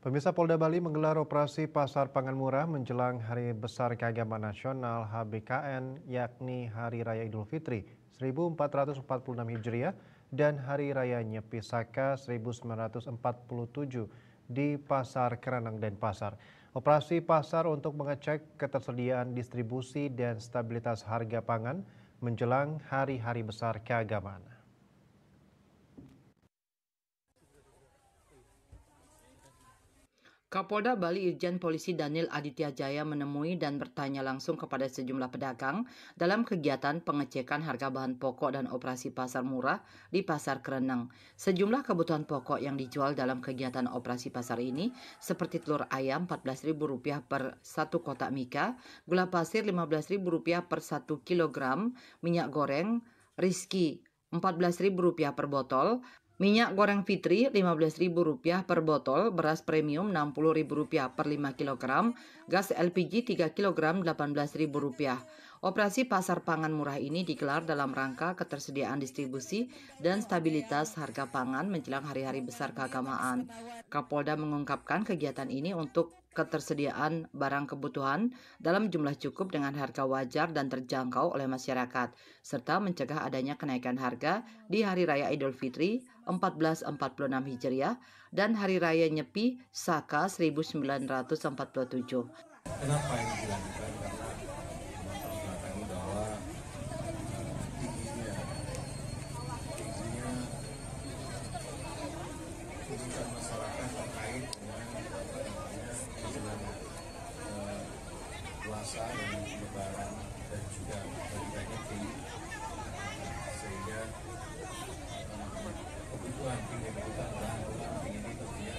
Pemirsa, Polda Bali menggelar operasi Pasar Pangan Murah menjelang Hari Besar Keagamaan Nasional HBKN, yakni Hari Raya Idul Fitri 1446 Hijriah dan Hari Raya Nyepi Saka 1947 di Pasar Keranang Denpasar. Operasi pasar untuk mengecek ketersediaan distribusi dan stabilitas harga pangan menjelang hari-hari besar keagamaan. Kapolda Bali Irjen Polisi Daniel Aditya Jaya menemui dan bertanya langsung kepada sejumlah pedagang dalam kegiatan pengecekan harga bahan pokok dan operasi pasar murah di Pasar Kereneng. Sejumlah kebutuhan pokok yang dijual dalam kegiatan operasi pasar ini seperti telur ayam Rp14.000 per 1 kotak mika, gula pasir Rp15.000 per 1 kilogram, minyak goreng Rizky Rp14.000 per botol, minyak goreng Fitri Rp15.000 per botol, beras premium Rp60.000 per 5 kg, gas LPG 3 kg Rp18.000. Operasi pasar pangan murah ini digelar dalam rangka ketersediaan distribusi dan stabilitas harga pangan menjelang hari-hari besar keagamaan. Kapolda mengungkapkan kegiatan ini untuk ketersediaan barang kebutuhan dalam jumlah cukup dengan harga wajar dan terjangkau oleh masyarakat, serta mencegah adanya kenaikan harga di Hari Raya Idul Fitri 1446 Hijriah dan Hari Raya Nyepi Saka 1947. Kenapa ini dilakukan? Karena melatar bahwa tingginya tuntutan masyarakat terkait dengan menjelang puasa dan Lebaran dan juga hari Nyepi, sehingga kebutuhan bahan ini tentunya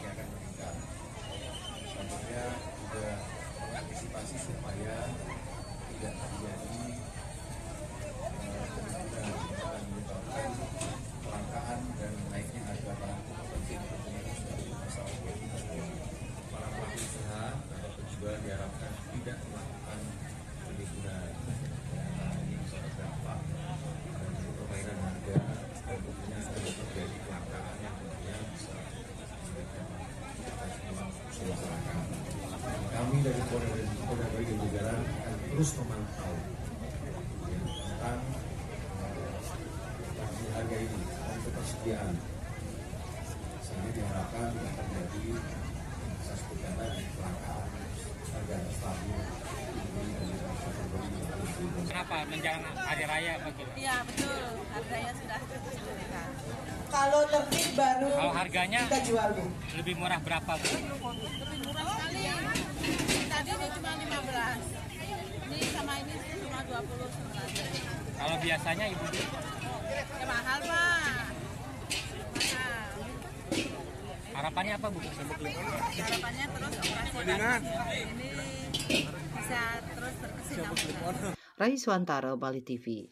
akan meningkat. Tentunya juga mengantisipasi supaya tidak terjadi kemungkinan akan menyebabkan kelangkaan dan naiknya harga bahan pokok penting, tentunya itu suatu masalah politik. Para pelaku usaha atau penjual diharapkan tidak melakukan penipuan karena ini bisa berdampak dan permainan harga, dan tentunya akan terjadi kelangkaan yang tentunya bisa menyebabkan masyarakat. Kami dari Polda Bali dan jajaran akan terus memantau tentang harga ini dan ketersediaan, sehingga diharapkan tidak terjadi kelangkaan harga stabil. Kenapa menjelang hari raya begitu? Iya betul, harganya sudah diturunkan. Kalau tertib baru kalau harganya kita jual, Bu. Lebih murah berapa, Bu? Lebih murah sekali. Tadi ini cuma 15. Ini sama ini cuma 29. Kalau biasanya Ibu? Ya mahal, Pak. Mahal. Harapannya apa, Bu? Harapannya terus operasi ini bisa terus berkesinambungan. Rai Suantara, Bali TV.